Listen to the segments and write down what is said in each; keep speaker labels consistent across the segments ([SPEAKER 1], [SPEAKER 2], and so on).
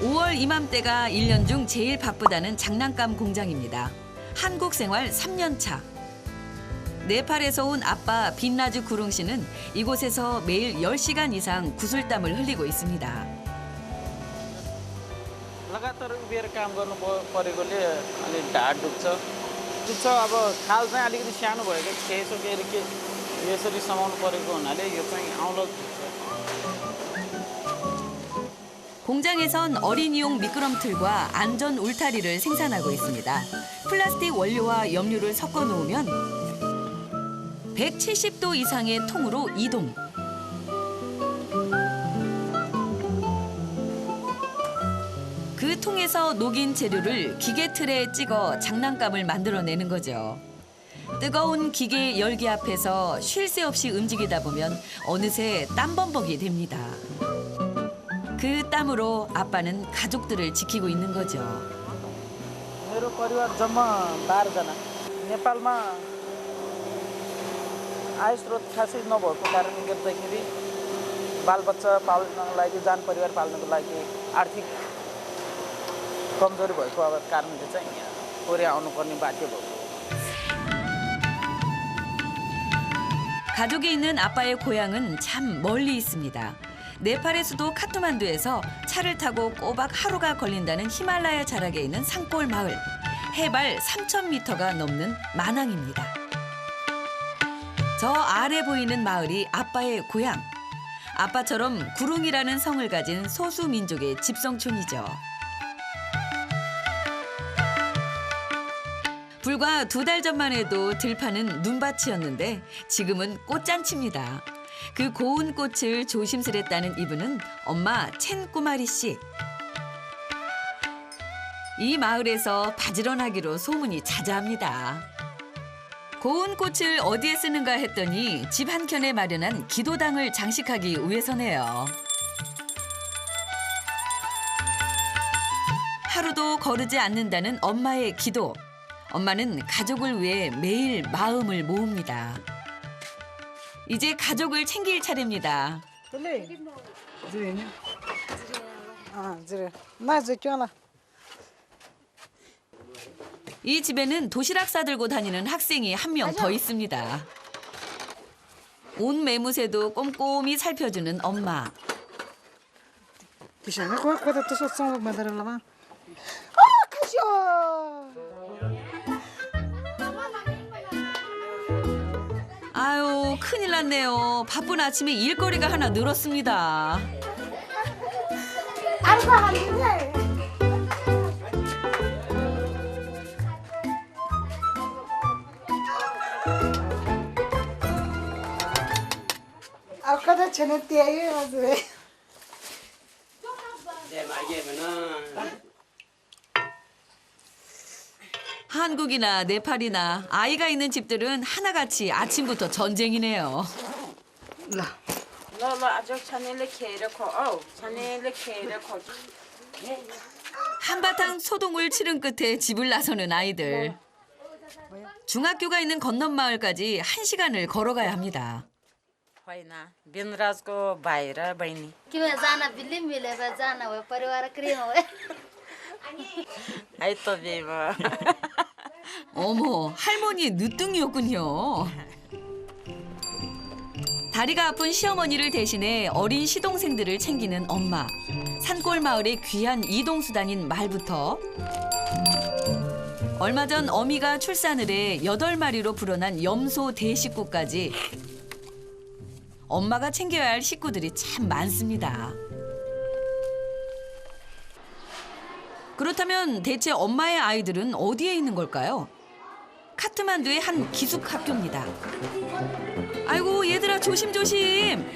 [SPEAKER 1] 5월 이맘때가 1년 중 제일 바쁘다는 장난감 공장입니다. 한국 생활 3년 차. 네팔에서 온 아빠 빈라주 구룽 씨는 이곳에서 매일 10시간 이상 구슬땀을 흘리고 있습니다.
[SPEAKER 2] लगातार उभिएर काम गर्नु परेकोले अलि ढाड दुख्छ अब खाल चाहिँ अलिकति सानो भएको खेसो के यसरी समाउनु परेको हुनाले यो चाहिँ औँलो दुख्छ.
[SPEAKER 1] 공장에선 어린이용 미끄럼틀과 안전 울타리를 생산하고 있습니다. 플라스틱 원료와 염료를 섞어 놓으면 170도 이상의 통으로 이동. 그 통에서 녹인 재료를 기계틀에 찍어 장난감을 만들어내는 거죠. 뜨거운 기계 열기 앞에서 쉴 새 없이 움직이다 보면 어느새 땀범벅이 됩니다. 그 땀으로 아빠는 가족들을 지키고 있는 거죠.
[SPEAKER 2] मेरो परिवार जम्मा 12जना. नेपालमा आय स्रोत खासै नभएको कारणले गर्दाखेरि बालबच्चा पाल्नको लागि जान परिवार पाल्नको लागि आर्थिक कमजोरी भएको कारणले चाहिँ यहाँ कोरिया आउनुपर्ने बाध्य भयो.
[SPEAKER 1] 가족이 있는 아빠의 고향은 참 멀리 있습니다. 네팔의 수도 카트만두에서 차를 타고 꼬박 하루가 걸린다는 히말라야 자락에 있는 산골 마을. 해발 3,000m가 넘는 마낭입니다. 저 아래 보이는 마을이 아빠의 고향. 아빠처럼 구룽이라는 성을 가진 소수 민족의 집성촌이죠. 불과 2달 전만 해도 들판은 눈밭이었는데 지금은 꽃잔치입니다. 그 고운 꽃을 조심스레 따는 이분은 엄마 첸꾸마리 씨. 이 마을에서 바지런하기로 소문이 자자합니다. 고운 꽃을 어디에 쓰는가 했더니 집 한켠에 마련한 기도당을 장식하기 위해서네요. 하루도 거르지 않는다는 엄마의 기도. 엄마는 가족을 위해 매일 마음을 모읍니다. 이제 가족을 챙길 차례입니다. 이 집에는 도시락 싸들고 다니는 학생이 한 명 더 있습니다. 온 매무새도 꼼꼼히 살펴주는 엄마. 아유, 큰일 났네요. 바쁜 아침에 일거리가 하나 늘었습니다.
[SPEAKER 3] 아까도 전에 떼요, 왜?
[SPEAKER 1] 한국이나 네팔이나 아이가 있는 집들은 하나같이 아침부터 전쟁이네요. 한바탕 소동을 치른 끝에 집을 나서는 아이들. 중학교가 있는 건넌 마을까지 1시간을 걸어가야 합니다. 어머, 할머니 늦둥이였군요. 다리가 아픈 시어머니를 대신해 어린 시동생들을 챙기는 엄마. 산골 마을의 귀한 이동수단인 말부터 얼마 전 어미가 출산을 해 8마리로 불어난 염소 대식구까지 엄마가 챙겨야 할 식구들이 참 많습니다. 그렇다면 대체 엄마의 아이들은 어디에 있는 걸까요? 카트만두의 한 기숙 학교입니다. 아이고 얘들아 조심조심.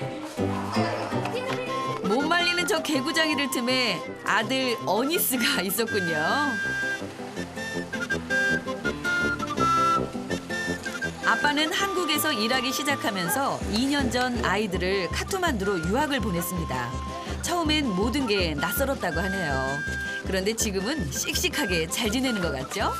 [SPEAKER 1] 못 말리는 저 개구장이를 틈에 아들 어니스가 있었군요. 아빠는 한국에서 일하기 시작하면서 2년 전 아이들을 카트만두로 유학을 보냈습니다. 처음엔 모든 게 낯설었다고 하네요. 그런데 지금은 씩씩하게 잘 지내는 것 같죠?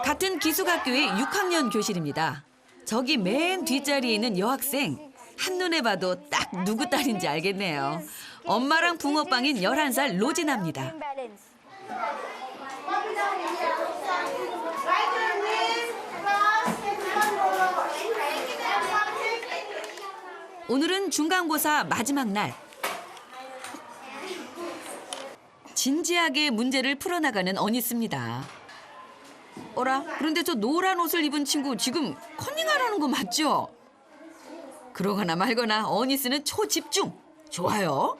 [SPEAKER 1] 같은 기숙학교의 6학년 교실입니다. 저기 맨 뒷자리에 있는 여학생. 한눈에 봐도 딱 누구 딸인지 알겠네요. 엄마랑 붕어빵인 11살 로지나입니다. 오늘은 중간고사 마지막 날. 진지하게 문제를 풀어나가는 어니스입니다. 어라? 그런데 저 노란 옷을 입은 친구 지금 컨닝하라는 거 맞죠? 그러거나 말거나 어니스는 초집중. 좋아요.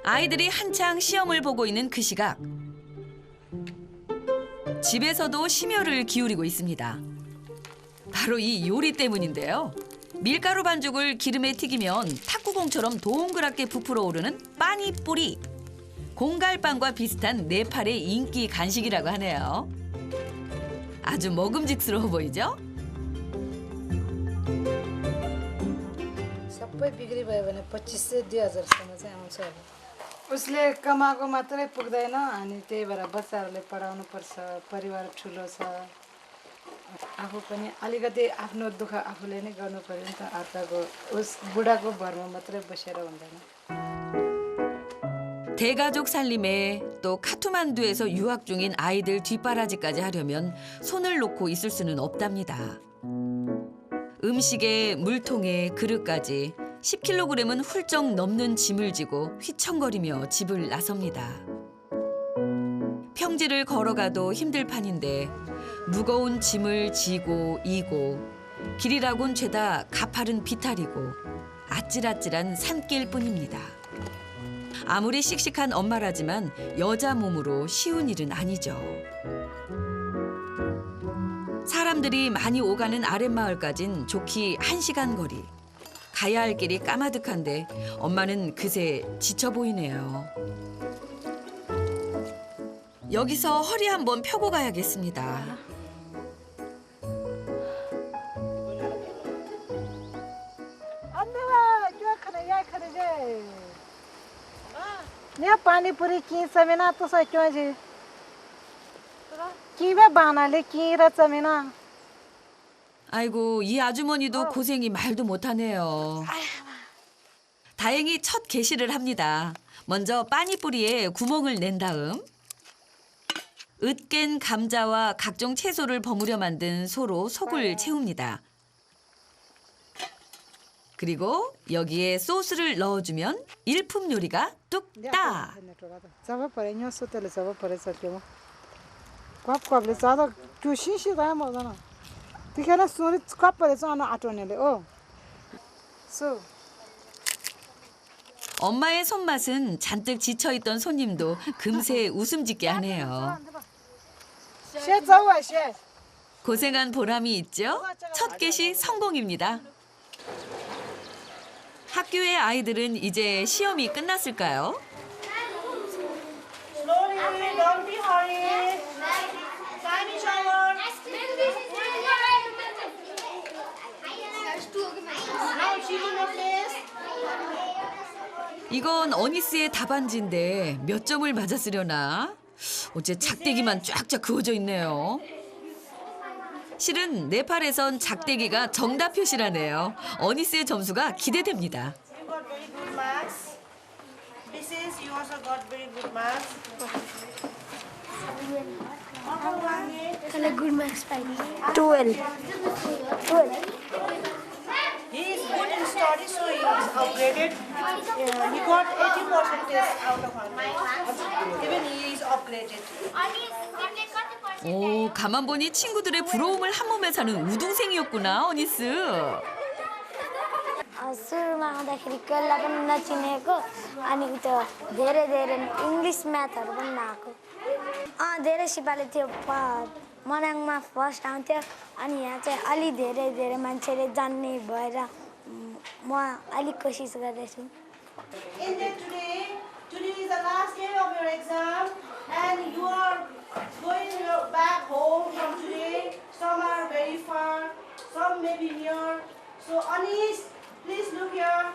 [SPEAKER 1] 아이들이 한창 시험을 보고 있는 그 시각. 집에서도 심혈을 기울이고 있습니다. 바로 이 요리 때문인데요. 밀가루 반죽을 기름에 튀기면 탁구공처럼 동그랗게 부풀어 오르는 빠니뿌리. 공갈빵과 비슷한 네팔의 인기 간식이라고 하네요. 아주 먹음직스러워 보이죠?
[SPEAKER 3] सबै बिक्री भयो भने 2500 2000सम्म चाहिँ आउँछ अब उसले कमाएको मात्रै पुग्दैन अनि त्यही भएर बच्चाहरूले पढाउनु पर्छ परिवार ठुलो छ आफू पनि अलिकति आफ्नो दुःख आफूले नै गर्नु पर्यो नि त अर्काको उस बुढाको भरमा मात्रै बसेर हुँदैन.
[SPEAKER 1] 대가족 살림에 또 카투만두에서 유학 중인 아이들 뒷바라지까지 하려면 손을 놓고 있을 수는 없답니다. 음식에 물통에 그릇까지 10kg은 훌쩍 넘는 짐을 지고 휘청거리며 집을 나섭니다. 평지를 걸어가도 힘들 판인데 무거운 짐을 지고 이고 길이라곤 죄다 가파른 비탈이고 아찔아찔한 산길뿐입니다. 아무리 씩씩한 엄마라지만 여자 몸으로 쉬운 일은 아니죠. 사람들이 많이 오가는 아랫마을까진 좋기 1시간 거리. 가야 할 길이 까마득한데 엄마는 그새 지쳐 보이네요. 여기서 허리 한번 펴고 가야겠습니다.
[SPEAKER 3] यहाँ पानीपुरी किन्छ बिना त सक्यो जी किवे बानाले किरछ बिना
[SPEAKER 1] 아이고 이 아주머니도 고생이 말도 못하네요. 다행히 첫 개시를 합니다. 먼저 빠니뿌리에 구멍을 낸 다음 으깬 감자와 각종 채소를 버무려 만든 소로 속을 채웁니다. 그리고 여기에 소스를 넣어주면 일품 요리가 뚝딱.
[SPEAKER 3] जब परे न्यो सुतेले जब परे सक्यो कप कपले ज्यादा त्यो शिशी दाम हुँदैन त्यखेर सोनी कप परे चाहिँ आटोनेले ओ सो
[SPEAKER 1] 엄마의 손맛은 잔뜩 지쳐있던 손님도 금세 웃음 짓게 하네요.
[SPEAKER 3] 셰 자와 셰
[SPEAKER 1] 고생한 보람이 있죠? 첫 개시 성공입니다. 학교의 아이들은 이제 시험이 끝났을까요?
[SPEAKER 4] Slowly, don't be hurry. Time is over. Now she will not place.
[SPEAKER 1] 이건 어니스의 답안지인데 몇 점을 맞았으려나? 어째 작대기만 쫙쫙 그어져 있네요. 실은 네팔에선 작대기가 정답 표시라네요. 어니스의 점수가 기대됩니다.
[SPEAKER 4] You got very good marks. Mrs. You also got very good marks.
[SPEAKER 5] Kala good marks by 12.
[SPEAKER 4] He is good in studies, so he is upgraded. He got 80% out of 100. Even he is upgraded.
[SPEAKER 1] 오, 가만 보니 친구들의 부러움을 한 몸에 사는 우등생이었구나, 어니스.
[SPEAKER 5] सुरुमा आउँदाखेरि कसलाई पनि नचिनेको अनि त्यो धेरै धेरै इङ्ग्लिस म्याथहरू पनि नआएको धेरै सिपालु थियो मनाङमा फर्स्ट आउँथ्यो अनि यहाँ चाहिँ अलि धेरै धेरै मान्छेले जान्ने भएर म अलिक कोसिस गर्दैछु
[SPEAKER 4] Today is the last day of your exam and you are going back home from today. Some are very far, some may be near. So Anis, please look here.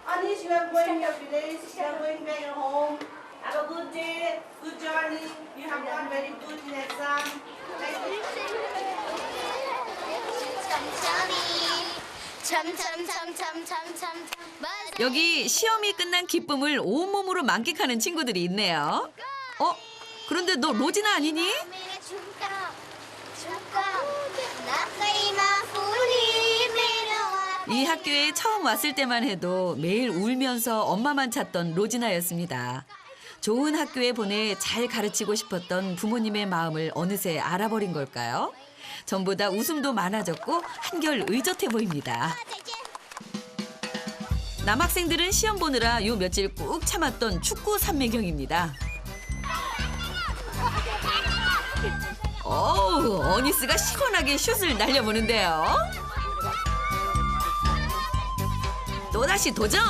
[SPEAKER 4] Anis, you are going your village, you are going back your home. Have a good day, good journey. You have done very good in exam. Thank you.
[SPEAKER 1] 여기 시험이 끝난 기쁨을 온몸으로 만끽하는 친구들이 있네요. 그런데 너 로지나 아니니? 이 학교에 처음 왔을 때만 해도 매일 울면서 엄마만 찾던 로지나였습니다. 좋은 학교에 보내 잘 가르치고 싶었던 부모님의 마음을 어느새 알아버린 걸까요? 전보다 웃음도 많아졌고 한결 의젓해 보입니다. 남학생들은 시험 보느라 요 며칠 꾹 참았던 축구 삼매경입니다. 어니스가 시원하게 슛을 날려보는데요. 또다시 도전!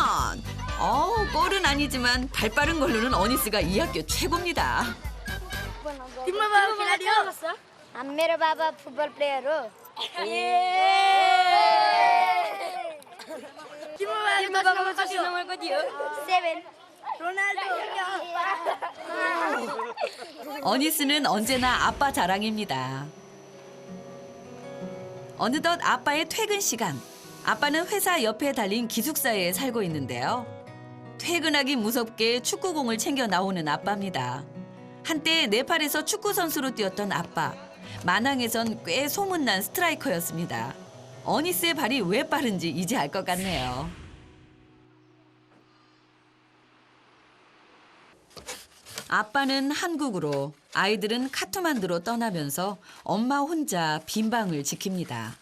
[SPEAKER 1] 골은 아니지만 발 빠른 걸로는 어니스가 이 학교 최고입니다.
[SPEAKER 5] मेरो बाबा football player हो
[SPEAKER 1] 어니스는 언제나 아빠 자랑입니다. 어느덧 아빠의 퇴근 시간. 아빠는 회사 옆에 달린 기숙사에 살고 있는데요. 퇴근하기 무섭게 축구공을 챙겨 나오는 아빠입니다. 한때 네팔에서 축구 선수로 뛰었던 아빠. 마낭에선 꽤 소문난 스트라이커였습니다. 어니스의 발이 왜 빠른지 이제 알 것 같네요. 아빠는 한국으로, 아이들은 카트만두로 떠나면서 엄마 혼자 빈방을 지킵니다.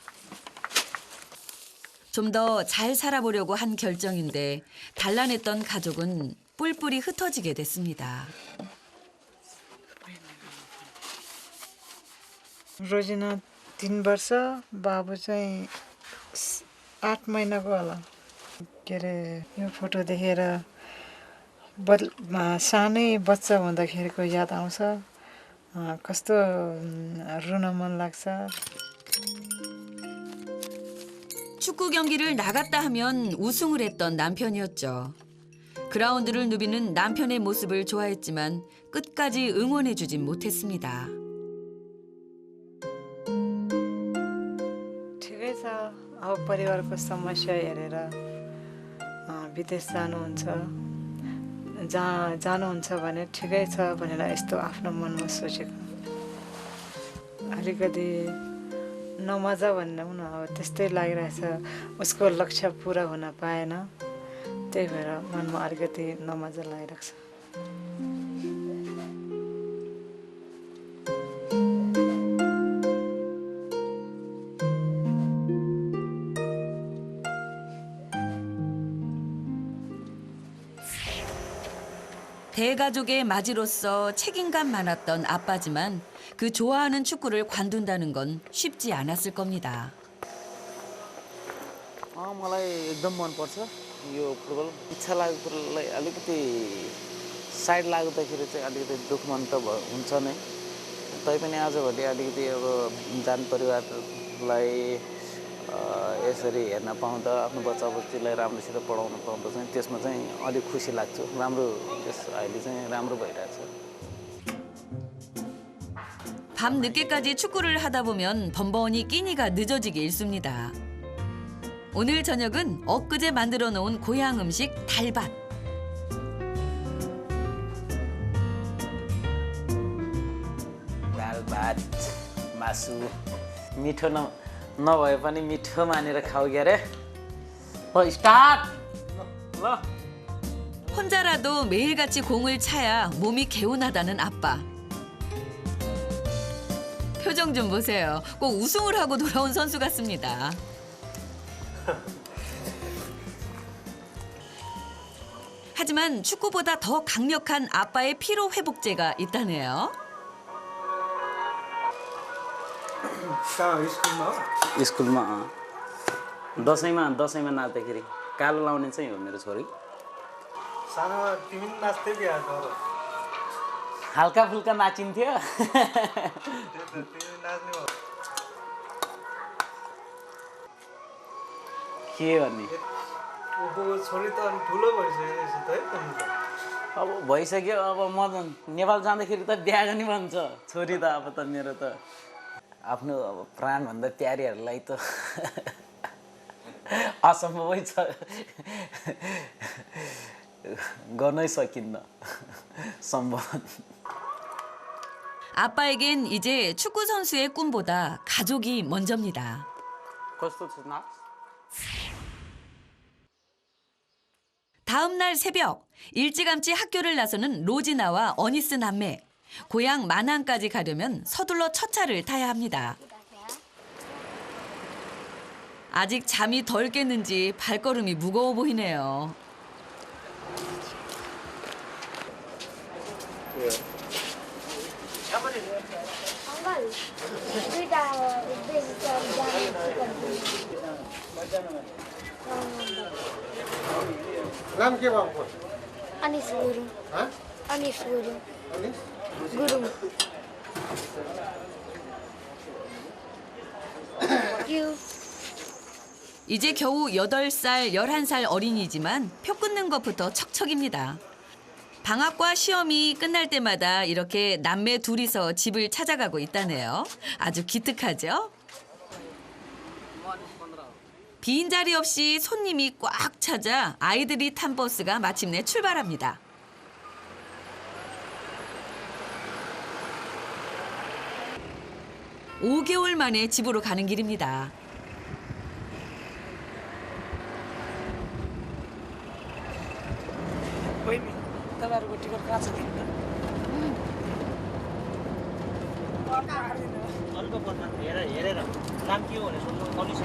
[SPEAKER 1] 좀 더 잘 살아보려고 한 결정인데 단란했던 가족은 뿔뿔이 흩어지게 됐습니다.
[SPEAKER 3] रोजिना 3 वर्ष बाबु चाहिँ 8 महिनाको होला के अरे यो फोटो देखेर सानै बच्चा हुँदाखेरिको याद आउँछ कस्तो रुन मन लाग्छ
[SPEAKER 1] 축구 경기를 나갔다 하면 우승을 했던 남편이었죠. 그라운드를 누비는 남편의 모습을 좋아했지만 끝까지 응원해주진 못했습니다.
[SPEAKER 3] ठिकै छ अब परिवारको समस्या हेरेर विदेश जानुहुन्छ जहाँ जानुहुन्छ भने ठिकै छ भनेर यस्तो आफ्नो मनमा सोचेको अलिकति नमजा भन्ने पनि अब त्यस्तै लागिरहेछ उसको लक्ष्य पुरा हुन पाएन त्यही भएर मनमा अलिकति नमजा लागिरहेको छ
[SPEAKER 1] 대가족의 맞이로서 책임감 많았던 아빠지만 그 좋아하는 축구를 관둔다는 건 쉽지 않았을 겁니다.
[SPEAKER 2] मलाई एकदम मनपर्छ यो फुटबल इच्छा लागेको कुरालाई अलिकति साइड लाग्दाखेरि चाहिँ अलिकति दुःखमन त हुन्छ नै तैपनि आजभोलि अलिकति अब जान परिवारलाई यसरी हेर्न पाउँदा आफ्नो बच्चा बच्चीलाई राम्रोसित पढाउन पाउँदा चाहिँ त्यसमा चाहिँ अलिक खुसी लाग्छ राम्रो अहिले चाहिँ राम्रो भइरहेछ
[SPEAKER 1] 밤 늦게까지 축구를 하다 보면 번번이 끼니가 늦어지기 일쑤입니다. 오늘 저녁은 엊그제 만들어 놓은 고향 음식 달밭.
[SPEAKER 2] दाल-भात मासु मिठो नभए पनि मिठो मानेर खाऊ गरे स्टार्ट ल
[SPEAKER 1] 혼자라도 매일같이 공을 차야 몸이 개운하다는 아빠. 표정 좀 보세요. 꼭 우승을 하고 돌아온 선수 같습니다. 하지만 축구보다 더 강력한 아빠의 피로 회복제가 있다네요.
[SPEAKER 2] स्कुलमा दसैँमा नाच्दाखेरि कालो लाउने चाहिँ हो मेरो छोरी
[SPEAKER 6] सानोमा तिमी नाच्थ्यौ कि
[SPEAKER 2] हल्का फुल्का नाचिन्थ्यो
[SPEAKER 6] तिमी नाच्ने हो
[SPEAKER 2] के गर्ने
[SPEAKER 6] ओहो छोरी त अनि ठुलो भइसकेको रहेछ त है तिमी त
[SPEAKER 2] अब भइसक्यो अब म त नेपाल जाँदाखेरि त बिहा गर्ने भन्छ छोरी त अब त मेरो त आफ्नो अब प्राणभन्दा प्यारीहरूलाई त असम्भवै छ गर्नै सकिन्न सम्भव
[SPEAKER 1] 아빠에겐 이제 축구 선수의 꿈보다 가족이 먼저입니다.
[SPEAKER 2] कस्तो छु न
[SPEAKER 1] 다음 날 새벽 일찌감치 학교를 나서는 로지나와 어니스 남매. 고향 만안까지 가려면 서둘러 첫 차를 타야 합니다. 아직 잠이 덜 깼는지 발걸음이 무거워 보이네요.
[SPEAKER 5] अङ्कल दुईटा बेसी
[SPEAKER 7] नाम के भएको
[SPEAKER 5] अनिस गुरुङ अनिस गुरुङ गुरुङ
[SPEAKER 1] 이제 겨우 8살, 11살 어린이지만 표 끊는 것부터 척척입니다. 방학과 시험이 끝날 때마다 이렇게 남매 둘이서 집을 찾아가고 있다네요. 아주 기특하죠? 빈 자리 없이 손님이 꽉 차자 아이들이 탄 버스가 마침내 출발합니다. (5개월) 만에 집으로 가는 길입니다.
[SPEAKER 2] तपाईँहरूको टिकट कहाँ छ
[SPEAKER 6] हेरेर नाम के हो भने सोध्नु मनिष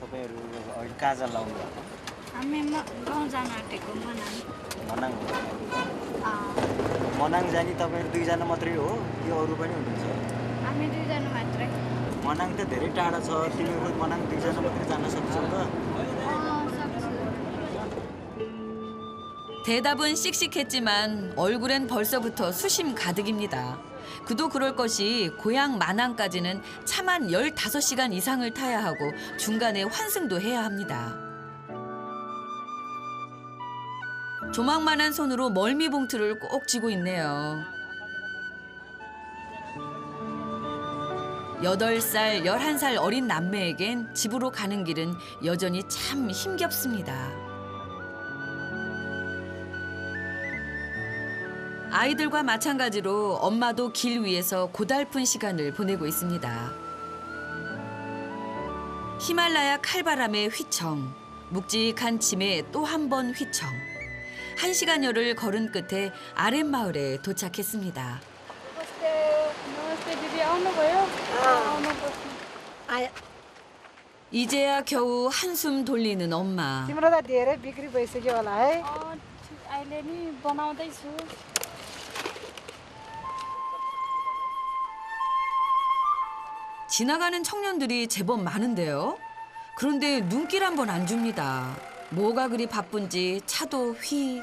[SPEAKER 6] तपाईँहरू अघि कहाँ जान लाउनु भएको
[SPEAKER 5] हामी गाउँ जान आँटेको
[SPEAKER 6] मनाङ हो मनाङ जाने तपाईँहरू दुईजना मात्रै हो कि अरू पनि हुनुहुन्छ
[SPEAKER 5] हामी दुईजना मात्रै
[SPEAKER 6] मनाङ त धेरै टाढा छ तिमीहरू मनाङ दुईजना मात्रै जान सक्छौ त
[SPEAKER 1] 대답은 씩씩했지만 얼굴엔 벌써부터 수심 가득입니다. 그도 그럴 것이 고향 만안까지는 차만 15시간 이상을 타야 하고 중간에 환승도 해야 합니다. 조망만한 손으로 멀미봉투를 꼭 쥐고 있네요. 8살, 11살 어린 남매에겐 집으로 가는 길은 여전히 참 힘겹습니다. 아이들과 마찬가지로 엄마도 길 위에서 고달픈 시간을 보내고 있습니다. 히말라야 칼바람의 휘청, 묵직한 짐에 또 한 번 휘청. 1시간여를 걸은 끝에 아랫마을에 도착했습니다.
[SPEAKER 5] नमस्ते दिदी आउनुभयो आया
[SPEAKER 1] 이제야 겨우 한숨 돌리는 엄마.
[SPEAKER 3] तिम्रो त धेरै बिक्री भइसक्यो होला है
[SPEAKER 5] अहिले नि बनाउँदैछु
[SPEAKER 1] 지나가는 청년들이 제법 많은데요. 그런데 눈길 한 번 안 줍니다. 뭐가 그리 바쁜지 차도 휘.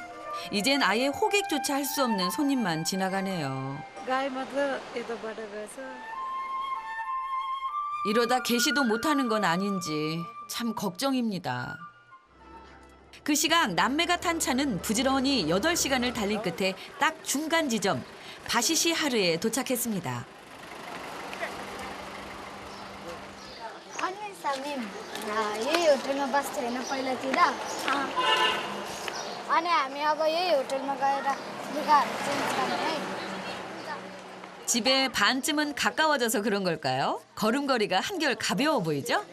[SPEAKER 1] 이젠 아예 호객조차 할 수 없는 손님만 지나가네요.
[SPEAKER 3] गाई मात्र यताबाट गएछ
[SPEAKER 1] 이러다 개시도 못하는 건 아닌지 참 걱정입니다. 그 시각 남매가 탄 차는 부지런히 8시간을 달린 끝에 딱 중간 지점 바시시 하르에 도착했습니다.
[SPEAKER 5] अनि हामी यही होटलमा बस्थ्यो होइन पहिलातिर अनि हामी अब यही होटलमा गएर लुगाहरू चेन्ज गर्ने है
[SPEAKER 1] 집에 반쯤은 가까워져서 그런 걸까요? 걸음걸이가 한결 가벼워 보이죠?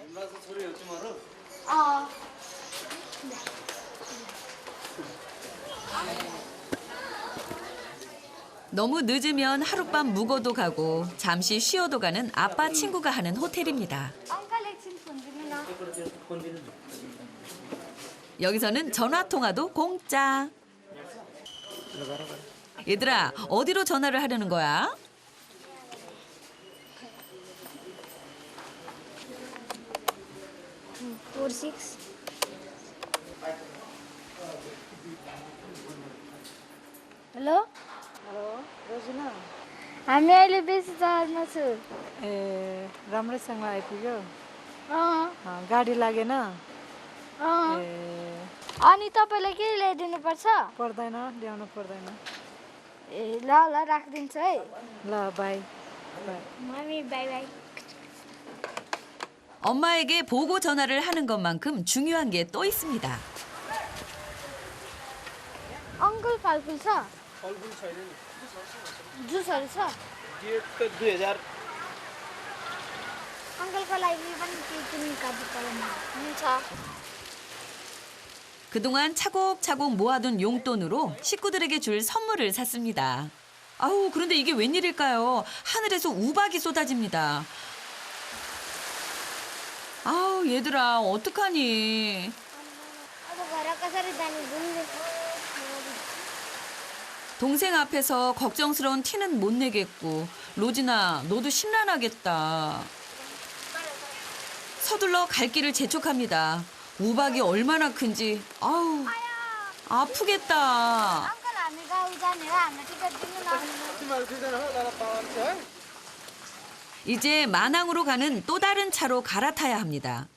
[SPEAKER 1] 너무 늦으면 하룻밤 묵어도 가고 잠시 쉬어도 가는 아빠 친구가 하는 호텔입니다.
[SPEAKER 5] अङ्कल एकछिन फोन दिनु न
[SPEAKER 1] 여기서는 전화 통화도 공짜. 얘들아, 어디로 전화를 하려는 거야?
[SPEAKER 5] 46 हेलो
[SPEAKER 3] हेलो रोजिना
[SPEAKER 5] हामी अहिले बेसी जहाजमा छु
[SPEAKER 3] ए राम्रैसँग आइपुग्यो
[SPEAKER 5] अँ
[SPEAKER 3] गाडी लागेन
[SPEAKER 5] अँ
[SPEAKER 3] ए
[SPEAKER 5] अनि तपाईँले के ल्याइदिनुपर्छ
[SPEAKER 3] पर्दैन ल्याउनु पर्दैन
[SPEAKER 5] ए ल राखिदिन्छु है
[SPEAKER 3] ल bye bye
[SPEAKER 5] mummy bye bye
[SPEAKER 1] 엄마에게 보고 전화를 하는 것만큼 중요한 게 또 있습니다.
[SPEAKER 5] Uncle फलफुल छ
[SPEAKER 6] फलफुल छैन नि
[SPEAKER 5] जुसहरू छ
[SPEAKER 6] डेट त 2000
[SPEAKER 5] अङ्कलको लागि पनि केही किन्नु काट्नु पर्दैन हुन्छ
[SPEAKER 1] 그동안 차곡차곡 모아둔 용돈으로 식구들에게 줄 선물을 샀습니다. 아우, 그런데 이게 웬일일까요? 하늘에서 우박이 쏟아집니다. 아우, 얘들아, 어떡하니?
[SPEAKER 5] अब घर कसरी जाने घुम्ने
[SPEAKER 1] 동생 앞에서 걱정스러운 티는 못 내겠고, 로진아, 너도 심란하겠다. 서둘러 갈 길을 재촉합니다. 우박이 얼마나 큰지, 아우, 아프겠다.
[SPEAKER 5] अङ्कल हामी गाउँ जाने हो हामीलाई टिकट दिनु न
[SPEAKER 7] तिमीहरू दुईजना हो ल पावन छ है
[SPEAKER 1] 이제 마낭으로 가는 또 다른 차로 갈아타야 합니다.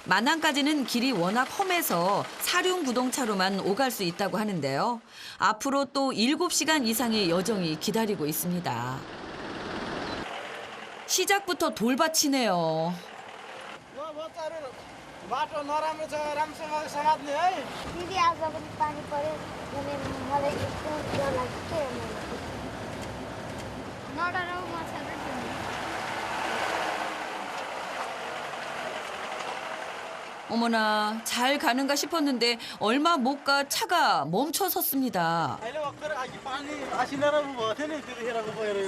[SPEAKER 1] 마낭까지는 길이 워낙 험해서 사륜구동차로만 오갈 수 있다고 하는데요. 앞으로 또 7시간 이상의 여정이 기다리고 있습니다. 시작부터 돌밭이네요.
[SPEAKER 7] ल बच्चाहरू बाटो नराम्रो छ राम्रोसँग समात्ने है
[SPEAKER 5] दिदी आज पनि पानी पर्यो भने मलाई एकदम डर लाग्यो के नडराउ म छ र तिमी
[SPEAKER 1] 어머나, 잘 가는가 싶었는데 얼마 못 가 차가 멈춰 섰습니다.
[SPEAKER 6] अहिले भर्खर अघि पानी आसी नराम्रो भएको थियो नि त्यतिखेरको पहिरो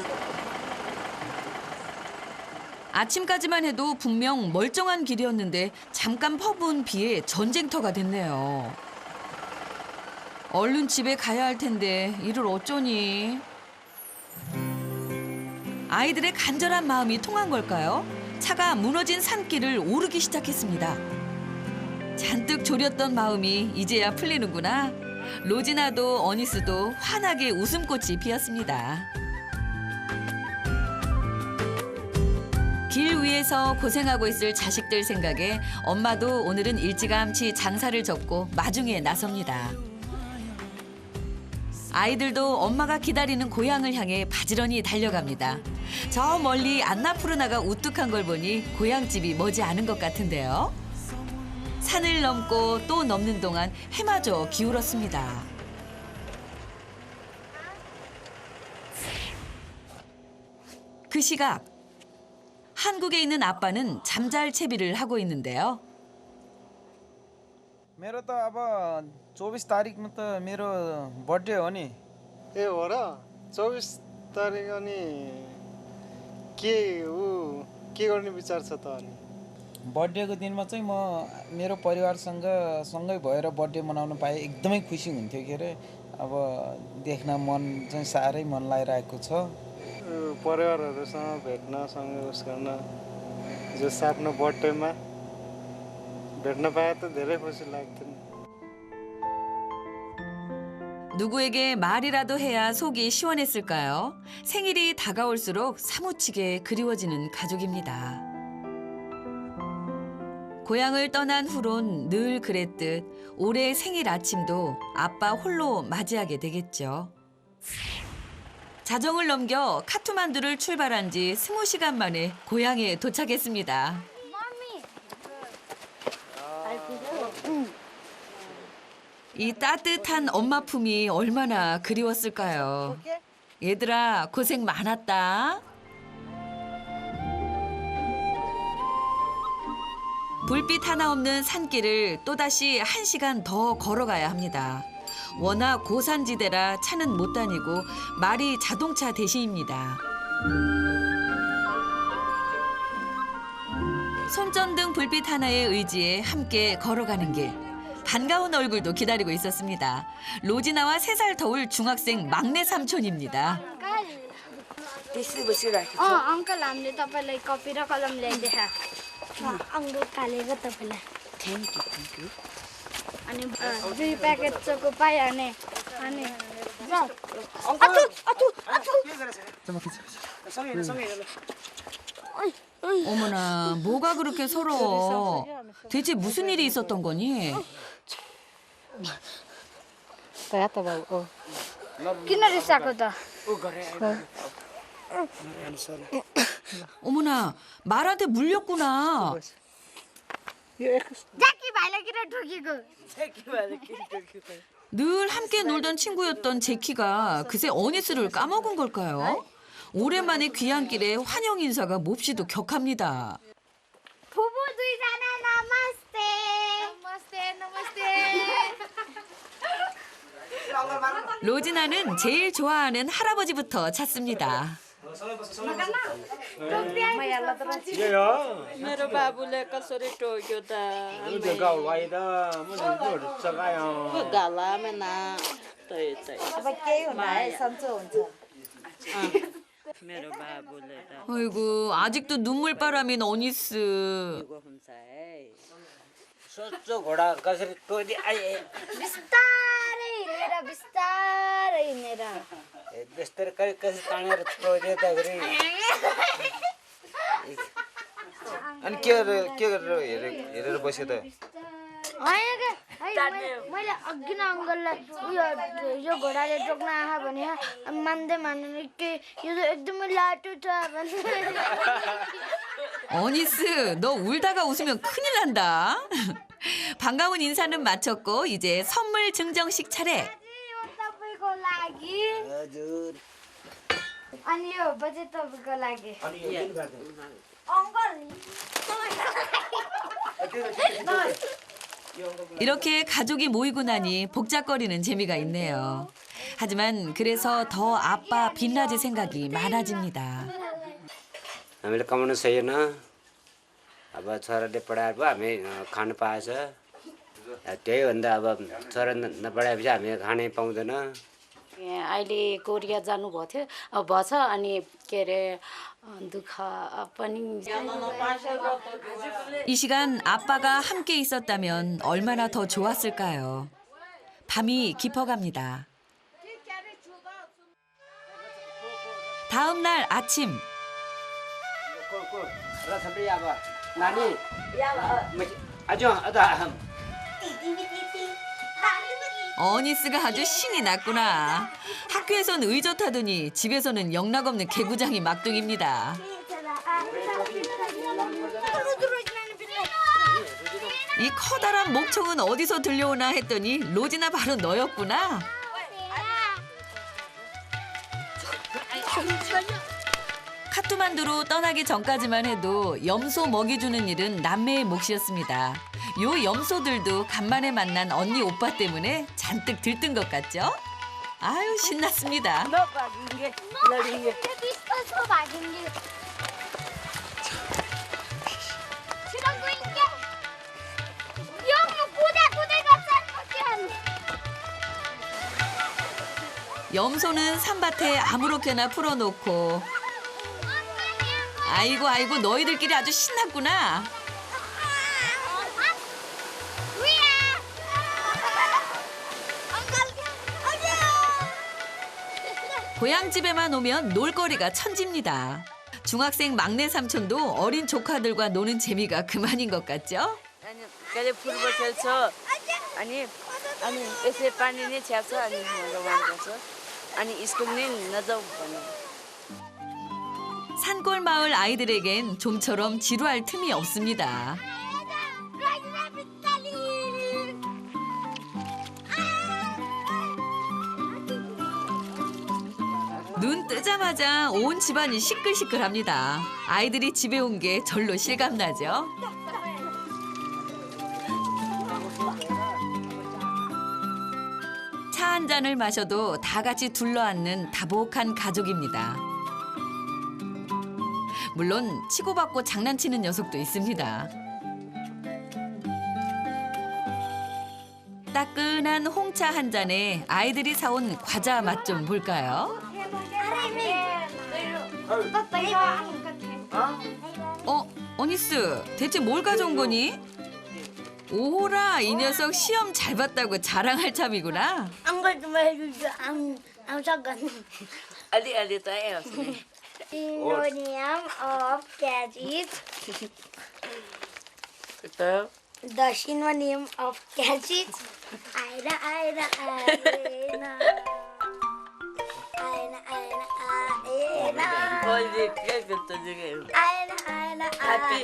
[SPEAKER 1] 아침까지만 해도 분명 멀쩡한 길이었는데 잠깐 퍼부은 비에 전쟁터가 됐네요. 얼른 집에 가야 할 텐데 이를 어쩌니. 아이들의 간절한 마음이 통한 걸까요? 차가 무너진 산길을 오르기 시작했습니다. 잔뜩 졸였던 마음이 이제야 풀리는구나. 로지나도 어니스도 환하게 웃음꽃이 피었습니다. 길 위에서 고생하고 있을 자식들 생각에 엄마도 오늘은 일찌감치 장사를 접고 마중에 나섭니다. 아이들도 엄마가 기다리는 고향을 향해 바지런히 달려갑니다. 저 멀리 안나푸르나가 우뚝한 걸 보니 고향집이 머지 않은 것 같은데요. 산을 넘고 또 넘는 동안 해마저 기울었습니다. 그 시각 한국에 있는 아빠는 잠잘 채비를 하고 있는데요.
[SPEAKER 2] मेरो त अब 24 तारिकमा त मेरो बर्थडे हो नि
[SPEAKER 7] ए हो र 24 तारिक अनि के गर्ने विचार छ त अनि
[SPEAKER 2] बर्थडेको दिनमा चाहिँ म मेरो परिवारसँग सँगै भएर बर्थडे मनाउन पाए एकदमै खुसी हुन्थ्यो के अरे अब देख्न मन चाहिँ साह्रै मन लागिरहेको छ
[SPEAKER 7] परिवारहरूसँग भेट्न सँग उस गर्न जस आफ्नो बर्थडेमा भेट्न पाए त धेरै खुसी लाग्थ्यो नि
[SPEAKER 1] 누구에게 말이라도 해야 속이 시원했을까요? 생일이 다가올수록 사무치게 그리워지는 가족입니다. 고향을 떠난 후론 늘 그랬듯 올해 생일 아침도 아빠 홀로 맞이하게 되겠죠. 자정을 넘겨 카트만두를 출발한 지 20시간 만에 고향에 도착했습니다. 이 따뜻한 엄마 품이 얼마나 그리웠을까요? 얘들아, 고생 많았다. 불빛 하나 없는 산길을 또다시 1시간 더 걸어가야 합니다. 워낙 고산지대라 차는 못 다니고 말이 자동차 대신입니다. 손전등 불빛 하나의 의지에 함께 걸어가는 길. 반가운 얼굴도 기다리고 있었습니다. 로지나와 3살 터울 중학생 막내 삼촌입니다.
[SPEAKER 5] अङ्कल हामीले तपाईँलाई कपी र कलम ल्याइदिए अङ्कलले तपाईँलाई थ्याङ्क यू अनि 2 प्याकेट चोको पाइहाल्ने अनि
[SPEAKER 1] 어머나, 뭐가 그렇게 서러워. 대체 무슨 일이 있었던 거니?
[SPEAKER 3] Kaya ta babu. Oh.
[SPEAKER 5] किन रिसाएको त
[SPEAKER 1] 어머나, 말한테 물렸구나.
[SPEAKER 5] जाकी भाइलाई किन ठोकेको
[SPEAKER 1] 늘 함께 놀던 친구였던 제키가 그새 어니스를 까먹은 걸까요? 오랜만에 귀향길에 환영 인사가 몹시도 격합니다.
[SPEAKER 5] फुपू दुईजना नमस्ते नमस्ते
[SPEAKER 1] 로지나는 제일 좋아하는 할아버지부터 찾습니다.
[SPEAKER 8] मेरो बाबुले कसरी टोक्यो त गालामा ना
[SPEAKER 4] अब केही हुन्न है सन्चो हुन्छ
[SPEAKER 8] मेरो बाबुले त
[SPEAKER 1] 아이고, 아직도 눈물바람인 어니스.
[SPEAKER 8] हुन्छ है
[SPEAKER 6] सोच्छु घोडा कसरी टोदी आए
[SPEAKER 5] बिस्तारै हिँडेर
[SPEAKER 6] बिस्तारै कसरी तानेर टोदी त गरी अनि के गरेर हेरेर बस्यो त
[SPEAKER 5] होइन क्या मैले अघि न अङ्कललाई यो घोडाले टोक्न आँखा भने मान्दै मान्दैन के यो त एकदमै लाटो छ भने
[SPEAKER 1] 어니스, 너 울다가 웃으면 큰일 난다. 반가운 인사는 마쳤고 이제 선물 증정식 차례.
[SPEAKER 5] तपाईँको लागि
[SPEAKER 6] हजुर
[SPEAKER 5] अनि यो बजे तपाईँको लागि
[SPEAKER 6] अनि यो किन गर्दै
[SPEAKER 5] अङ्कल
[SPEAKER 1] 이렇게 가족이 모이고 나니 복잡거리는 재미가 있네요. 하지만 그래서 더 아빠 빛나지 생각이 많아집니다.
[SPEAKER 9] हामीले कमाउनु सकेन अब छोराले पढाएर पो हामी खानु पाएछ त्यही भन्दा अब छोरा नपढाएपछि हामी खानै पाउँदैन
[SPEAKER 10] अहिले कोरिया जानुभएको थियो अब भएछ अनि के अरे दुःख पनि
[SPEAKER 1] 이 시간 아빠가 함께 있었다면 얼마나 더 좋았을까요? 밤이 깊어갑니다. 다음 날 아침
[SPEAKER 9] र सबै अब नानी 아주 अदा
[SPEAKER 1] 어니스가 아주 신이 났구나. 학교에선 의젓하더니 집에서는 영락없는 개구장이 막둥입니다. 이 커다란 목청은 어디서 들려오나 했더니 로지나 바로 너였구나. 카트만두로 떠나기 전까지만 해도 염소 먹이주는 일은 남매의 몫이었습니다. 요 염소들도 간만에 만난 언니 오빠 때문에 잔뜩 들뜬 것 같죠? 아유 신났습니다.
[SPEAKER 5] बिस्तारो भागिङ्गे छिटो गइङ्गे यो कुदै गर्छ
[SPEAKER 1] 염소는 산밭에 아무렇게나 풀어놓고 아이고 너희들끼리 아주 신났구나. 고향집에만 오면 놀거리가 천지입니다. 중학생 막내 삼촌도 어린 조카들과 노는 재미가 그만인 것 같죠?
[SPEAKER 8] कहिले फुटबल खेल्छ अनि यसले पानी नै छ्याप्छ अनि रमाइलो गर्छ अनि स्कुल नै नजाऊ भन्नु
[SPEAKER 1] 산골 마을 아이들에겐 좀처럼 지루할 틈이 없습니다. 눈 뜨자마자 온 집안이 시끌시끌합니다. 아이들이 집에 온 게 절로 실감나죠? 차 한 잔을 마셔도 다 같이 둘러앉는 다복한 가족입니다. 물론 치고받고 장난치는 녀석도 있습니다. 따끈한 홍차 한 잔에 아이들이 사온 과자 맛 좀 볼까요? 어니스, 대체 뭘 가져온 거니? 오호라, 이 녀석 시험 잘 봤다고 자랑할 참이구나.
[SPEAKER 5] अङ्कल तुम्हारे आउँछ गर्नु
[SPEAKER 8] अलिअलि त आउँछ
[SPEAKER 5] Synonym of gadget. The synonym of gadget. 아이나 아이나 아이나 아이나 아이나 아이나
[SPEAKER 8] 멀리 깨끗도 중에.
[SPEAKER 5] 아이나 아이나
[SPEAKER 8] Happy.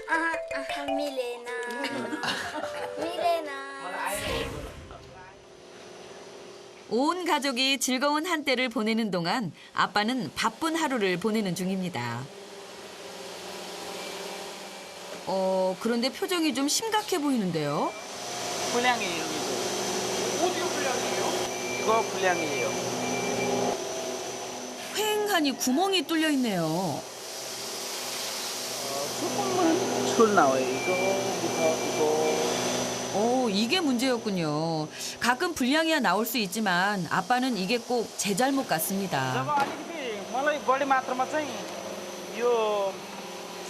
[SPEAKER 5] 아이나 밀레나 밀레나
[SPEAKER 1] 온 가족이 즐거운 한때를 보내는 동안 아빠는 바쁜 하루를 보내는 중입니다. 그런데 표정이 좀 심각해 보이는데요.
[SPEAKER 2] 불량이에요. 어디가 불량이에요? 이거 불량이에요.
[SPEAKER 1] 휑하니 구멍이 뚫려 있네요.
[SPEAKER 2] 조금만 술 나와요. 이거.
[SPEAKER 1] 이게 문제였군요. 가끔 불량이야 나올 수 있지만 아빠는 이게 꼭 제 잘못
[SPEAKER 2] जब
[SPEAKER 1] 같습니다.
[SPEAKER 2] अलिकति मलाई बढी मात्रामा चाहिँ यो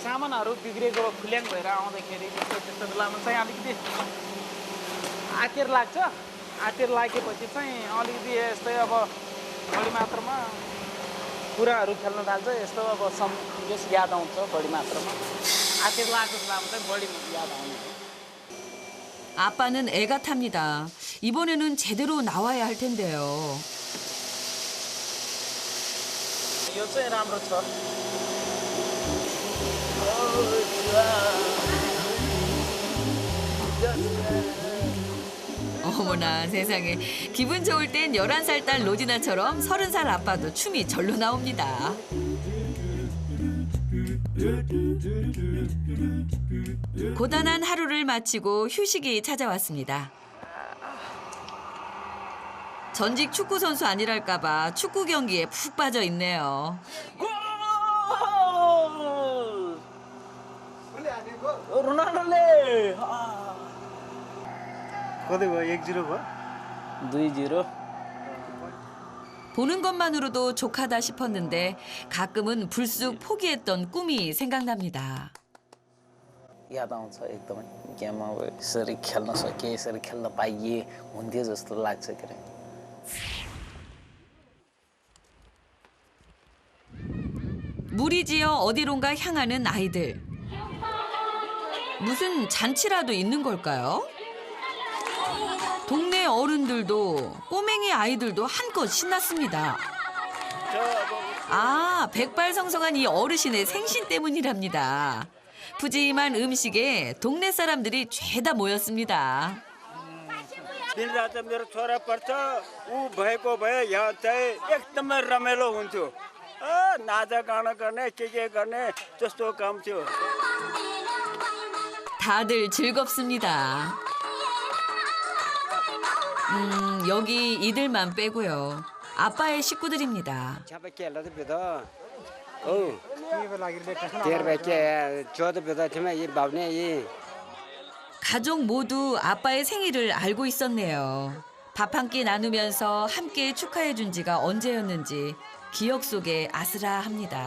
[SPEAKER 2] सामानहरू बिग्रेको खुल्याङ भएर आउँदाखेरि त्यस्तो बेलामा चाहिँ अलिकति आतिर लाग्छ। आतिर लागेपछि चाहिँ अलिकति यस्तै अब बढी मात्रामा कुराहरू खेल्न थाल्छ। यस्तो अब यस याद आउँछ बढी मात्रामा। आतिर लागेको बेलामा चाहिँ बढी याद आउँछ।
[SPEAKER 1] 아빠는 애가 탑니다. 이번에는 제대로 나와야 할 텐데요.
[SPEAKER 2] यो चाहिँ राम्रो छ।
[SPEAKER 1] 어머나 세상에. 기분 좋을 땐 11살 딸 로지나처럼 30살 아빠도 춤이 절로 나옵니다. 고단한 하루를 마치고 휴식이 찾아왔습니다. 전직 축구 선수 아니랄까봐 축구 경기에 푹 빠져 있네요.
[SPEAKER 2] रोनाल्डोले
[SPEAKER 7] कति भयो 1-0 भयो
[SPEAKER 2] 2-0
[SPEAKER 1] 보는 것만으로도 족하다 싶었는데 가끔은 불쑥 포기했던 꿈이 생각납니다.
[SPEAKER 2] याद आउँछ एकदमै गेम अब यसरी खेल्न सके यसरी खेल्न पाइए हुन्थ्यो जस्तो लाग्छ के अरे
[SPEAKER 1] 무리지어 어디론가 향하는 아이들. 무슨 잔치라도 있는 걸까요? 동네 어른들도 꼬맹이 아이들도 한껏 신났습니다. 아, 백발성성한 이 어르신의 생신 때문이랍니다. 푸짐한 음식에 동네 사람들이 죄다 모였습니다.
[SPEAKER 11] दिनरात मेरो छोरा पर्छ ऊ भएको भए यहाँ चाहिँ एकदमै रमाइलो हुन्थ्यो नाचा गाना गर्ने के गर्ने जस्तो काम थियो
[SPEAKER 1] 다들 즐겁습니다. 여기 이들만 빼고요. 아빠의 식구들입니다. 가족 모두 아빠의 생일을 알고 있었네요. 밥 한 끼 나누면서 함께 축하해 준 지가 언제였는지 기억 속에 아슬아합니다.